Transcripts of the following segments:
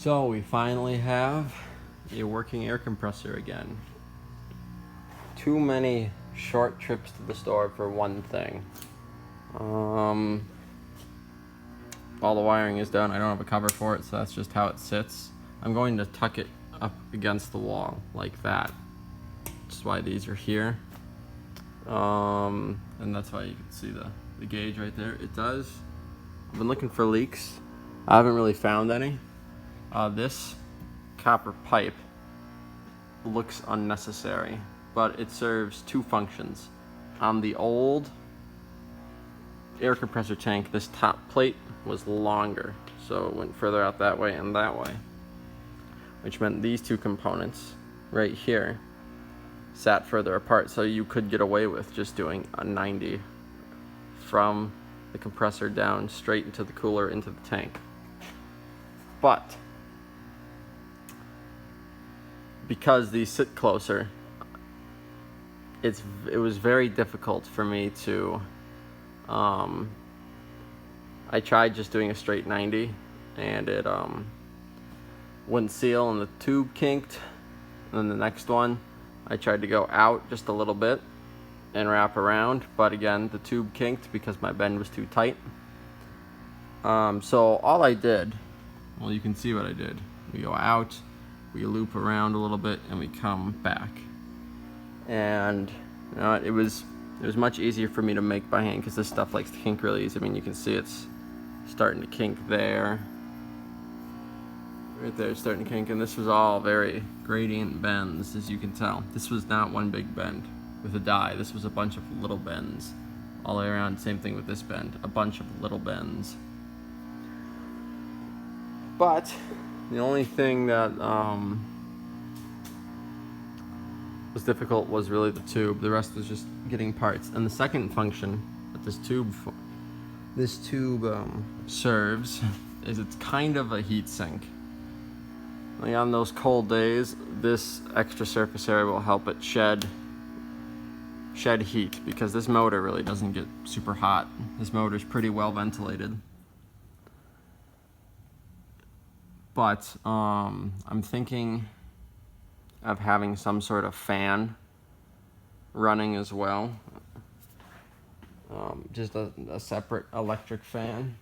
So we finally have a working air compressor again. Too many short trips to the store for one thing. All the wiring is done. I don't have a cover for it, so that's just how it sits. I'm going to tuck it up against the wall like that. That's why these are here. And that's why you can see the gauge right there. It does. I've been looking for leaks. I haven't really found any. This copper pipe looks unnecessary, but it serves two functions. On the old air compressor tank, this top plate was longer, so it went further out that way and that way, which meant these two components right here sat further apart, so you could get away with just doing a 90 from the compressor down straight into the cooler into the tank. But because these sit closer, it was very difficult for me to I tried just doing a straight 90 and it wouldn't seal and the tube kinked. And then the next one I tried to go out just a little bit and wrap around, but again the tube kinked because my bend was too tight. So all I did, well, you can see what I did. We go out, we loop around a little bit, and we come back. And you know, it was much easier for me to make by hand because this stuff likes to kink really easy. I mean, you can see it's starting to kink there. Right there, it's starting to kink, and this was all very gradient bends, as you can tell. This was not one big bend with a die. This was a bunch of little bends all the way around. Same thing with this bend, a bunch of little bends. But the only thing that was difficult was really the tube. The rest was just getting parts. And the second function that this tube serves is it's kind of a heat sink. Like on those cold days, this extra surface area will help it shed heat because this motor really doesn't get super hot. This motor is pretty well ventilated. But I'm thinking of having some sort of fan running as well. Just a separate electric fan.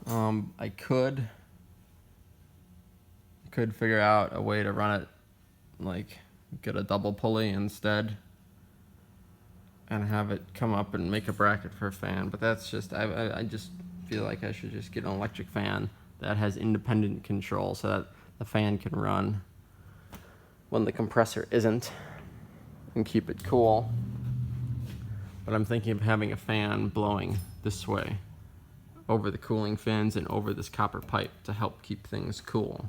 I could figure out a way to run it, like get a double pulley instead and have it come up and make a bracket for a fan, but that's just, I just feel like I should just get an electric fan that has independent control so that the fan can run when the compressor isn't and keep it cool. But I'm thinking of having a fan blowing this way over the cooling fins and over this copper pipe to help keep things cool.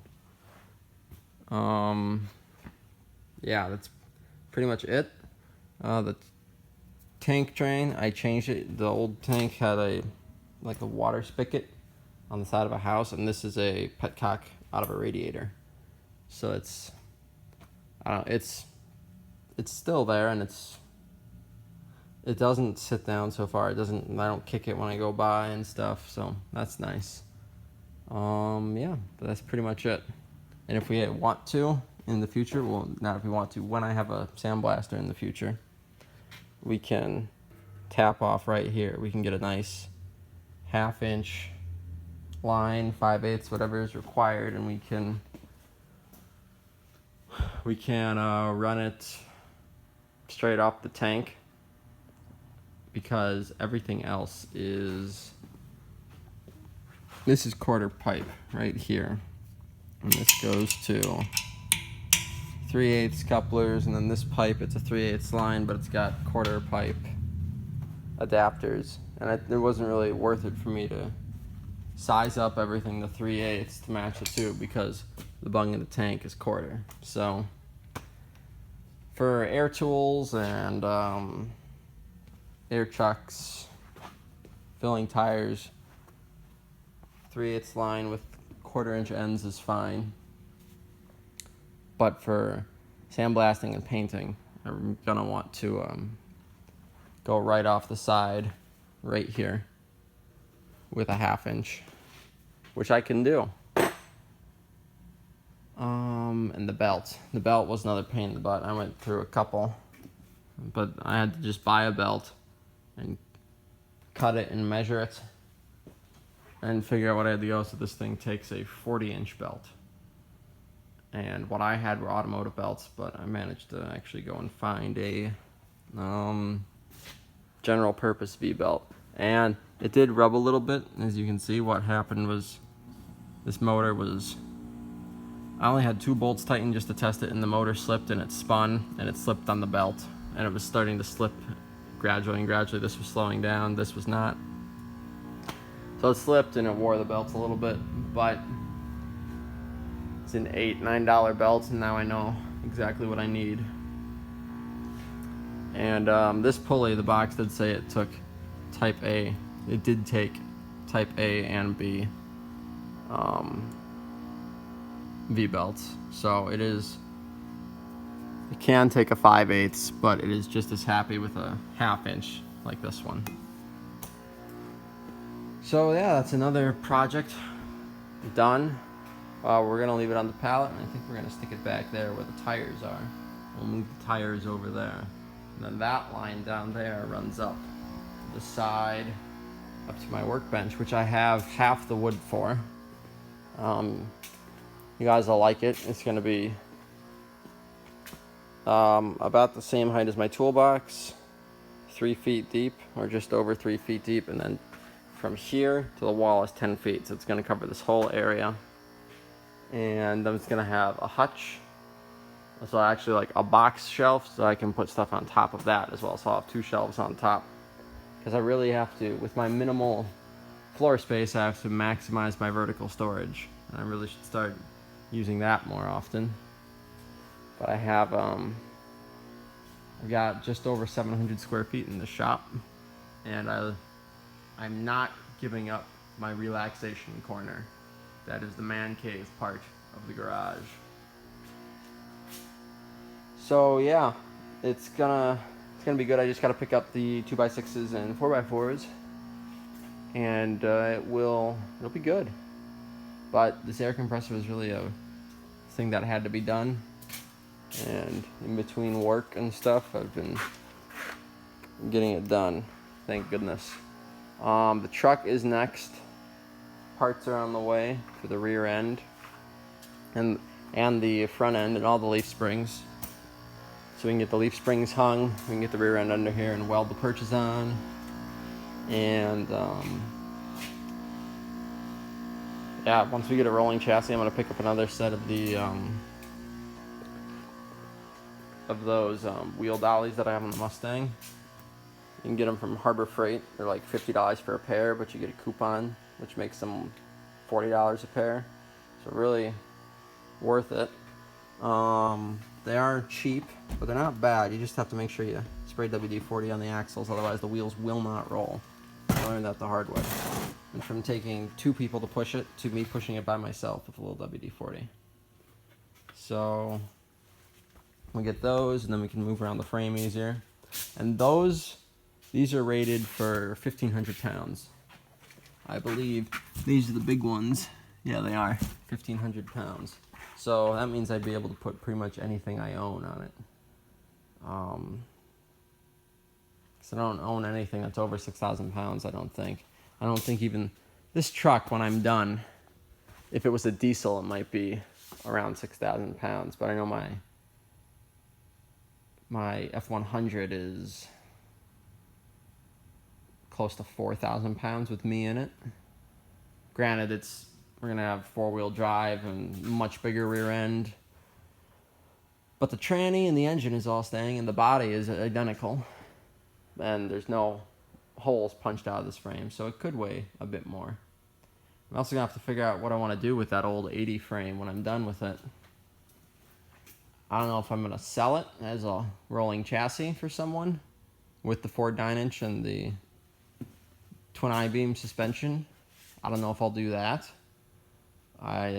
Yeah, that's pretty much it. The tank drain, I changed it. The old tank had a water spigot on the side of a house, and this is a petcock out of a radiator. So it's still there, and it doesn't sit down so far. I don't kick it when I go by and stuff, so that's nice. Yeah, but that's pretty much it. And if we want to in the future, well, not if we want to, when I have a sandblaster in the future, we can tap off right here. We can get a nice 1/2 inch line, 5/8, whatever is required, and we can run it straight off the tank, because everything else is, this is quarter pipe right here, and this goes to 3/8 couplers, and then this pipe, it's a 3/8 line, but it's got quarter pipe adapters, and it wasn't really worth it for me to size up everything to 3/8 to match the tube because the bung in the tank is quarter. So for air tools and air chucks, filling tires, 3/8 line with 1/4 inch ends is fine. But for sandblasting and painting, I'm gonna want to go right off the side right here with a 1/2 inch, which I can do. And the belt. The belt was another pain in the butt. I went through a couple, but I had to just buy a belt and cut it and measure it and figure out what I had to go. So this thing takes a 40-inch belt. And what I had were automotive belts, but I managed to actually go and find a general purpose V-belt. And it did rub a little bit. As you can see, what happened was this motor was, I only had 2 bolts tightened just to test it, and the motor slipped and it spun and it slipped on the belt, and it was starting to slip gradually and gradually. This was slowing down, this was not. So it slipped and it wore the belt a little bit, but it's an $8-9 belt, and now I know exactly what I need. And this pulley, the box did say it took type A. It did take type A and B V-belts. So it can take a 5/8, but it is just as happy with a 1/2 inch like this one. So yeah, that's another project done. We're gonna leave it on the pallet, and I think we're gonna stick it back there where the tires are. We'll move the tires over there. And then that line down there runs up the side up to my workbench, which I have half the wood for. You guys will like it. It's gonna be about the same height as my toolbox, 3 feet deep, or just over 3 feet deep, and then from here to the wall is 10 feet, so it's gonna cover this whole area. And then it's gonna have a hutch, so actually like a box shelf, so I can put stuff on top of that as well. So I'll have 2 shelves on top, because I really have to, with my minimal floor space, I have to maximize my vertical storage, and I really should start using that more often. But I have I've got just over 700 square feet in the shop, and I'm not giving up my relaxation corner. That is the man cave part of the garage. So yeah, it's gonna be good. I just gotta pick up the 2x6s and 4x4s, and it'll be good. But this air compressor was really a thing that had to be done, and in between work and stuff, I've been getting it done. Thank goodness. The truck is next. Parts are on the way for the rear end and the front end and all the leaf springs. So we can get the leaf springs hung, we can get the rear end under here and weld the perches on. And yeah, once we get a rolling chassis, I'm gonna pick up another set of the those wheel dollies that I have on the Mustang. You can get them from Harbor Freight. They're like $50 for a pair, but you get a coupon, which makes them $40 a pair. So really worth it. They are cheap, but they're not bad. You just have to make sure you spray WD-40 on the axles, otherwise the wheels will not roll. I learned that the hard way. And from taking 2 people to push it to me pushing it by myself with a little WD-40. So we get those, and then we can move around the frame easier. And these are rated for 1,500 pounds. I believe these are the big ones. Yeah, they are 1,500 pounds. So that means I'd be able to put pretty much anything I own on it. Because I don't own anything that's over 6,000 pounds, I don't think. I don't think even this truck, when I'm done, if it was a diesel, it might be around 6,000 pounds. But I know my F100 is close to 4,000 pounds with me in it. Granted, we're gonna have 4-wheel drive and much bigger rear end, but the tranny and the engine is all staying, and the body is identical, and there's no holes punched out of this frame, so it could weigh a bit more. I'm also gonna have to figure out what I want to do with that old 80 frame when I'm done with it. I don't know if I'm gonna sell it as a rolling chassis for someone with the Ford 9-inch and the twin I-beam suspension. I don't know if I'll do that. I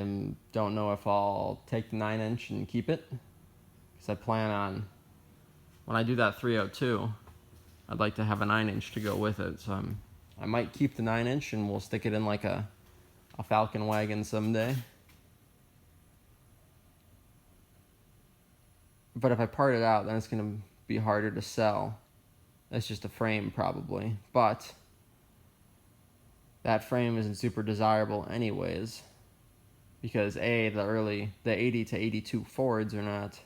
don't know if I'll take the 9-inch and keep it, because I plan on, when I do that 302, I'd like to have a 9-inch to go with it. So I might keep the 9-inch and we'll stick it in like a Falcon wagon someday. But if I part it out, then it's going to be harder to sell. That's just a frame probably. But that frame isn't super desirable anyways. Because the 80 to 82 Fords are not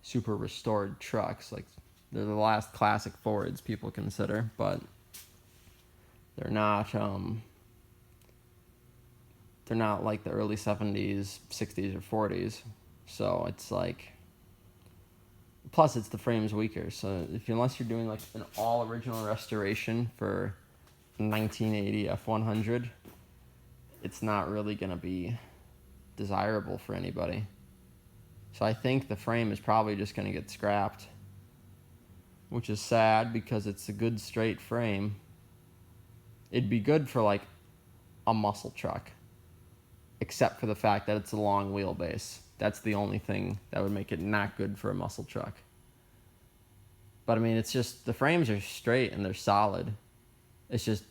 super restored trucks. Like, they're the last classic Fords people consider, but they're not like the early 70s, 60s, or 40s. So it's like, plus it's the frame's weaker. So unless you're doing like an all original restoration for 1980 F100, it's not really gonna be desirable for anybody. So I think the frame is probably just gonna get scrapped, which is sad because it's a good straight frame. It'd be good for like a muscle truck, except for the fact that it's a long wheelbase. That's the only thing that would make it not good for a muscle truck. But I mean, it's just, the frames are straight and they're solid. It's just,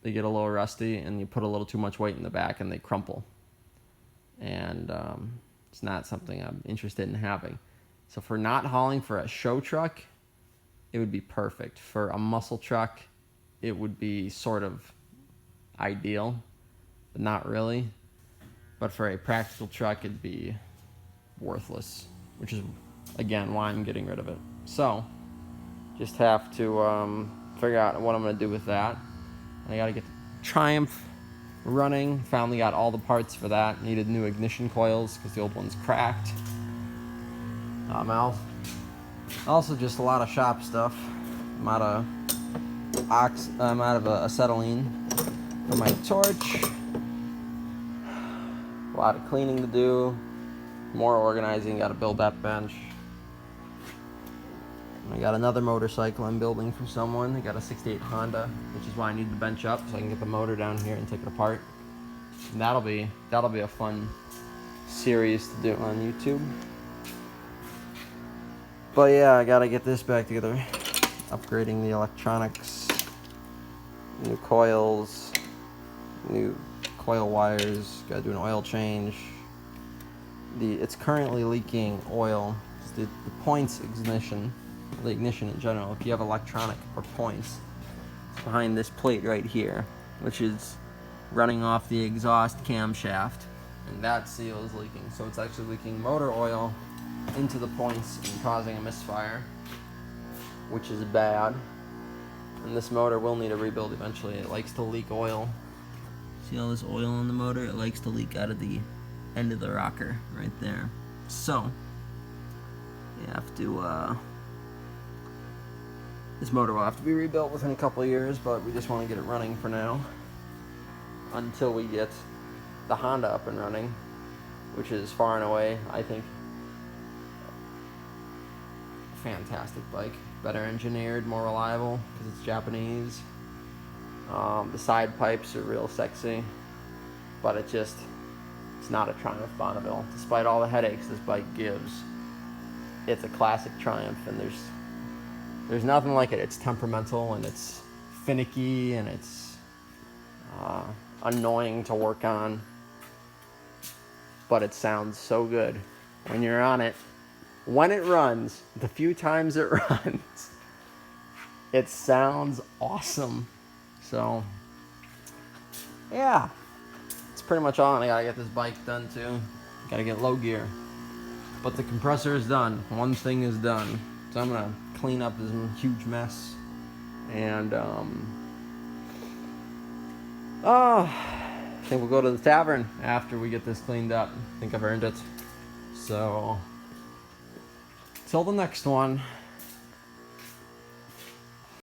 they get a little rusty and you put a little too much weight in the back and they crumple. And it's not something I'm interested in having. So for not hauling for a show truck, it would be perfect. For a muscle truck, it would be sort of ideal, but not really. But for a practical truck, it'd be worthless, which is, again, why I'm getting rid of it. So, just have to figure out what I'm going to do with that. I got to get the Triumph running. Finally got all the parts for that. Needed new ignition coils because the old one's cracked. Also just a lot of shop stuff. I'm out of acetylene for my torch. A lot of cleaning to do. More organizing. Got to build that bench. I got another motorcycle I'm building for someone. I got a 68 Honda, which is why I need the bench up so I can get the motor down here and take it apart. And that'll be a fun series to do on YouTube. But yeah, I gotta get this back together. Upgrading the electronics, new coils, new coil wires. Gotta do an oil change. It's currently leaking oil. The points ignition, the ignition in general. If you have electronic or points, it's behind this plate right here, which is running off the exhaust camshaft, and that seal is leaking. So it's actually leaking motor oil into the points and causing a misfire, which is bad. And this motor will need a rebuild eventually. It likes to leak oil. See all this oil in the motor? It likes to leak out of the end of the rocker right there. So you have to this motor will have to be rebuilt within a couple of years, but we just want to get it running for now until we get the Honda up and running, which is far and away, I think, a fantastic bike. Better engineered, more reliable because it's Japanese. The side pipes are real sexy, but it's not a Triumph Bonneville. Despite all the headaches this bike gives, it's a classic Triumph, and there's nothing like it. It's temperamental and it's finicky and it's annoying to work on, but it sounds so good when you're on it. When it runs, the few times it runs, it sounds awesome. So yeah, it's pretty much all, and I gotta get this bike done too. Gotta get low gear, but the compressor is done. One thing is done, so I'm gonna clean up this huge mess, and I think we'll go to the tavern after we get this cleaned up. I think I've earned it. So till the next one.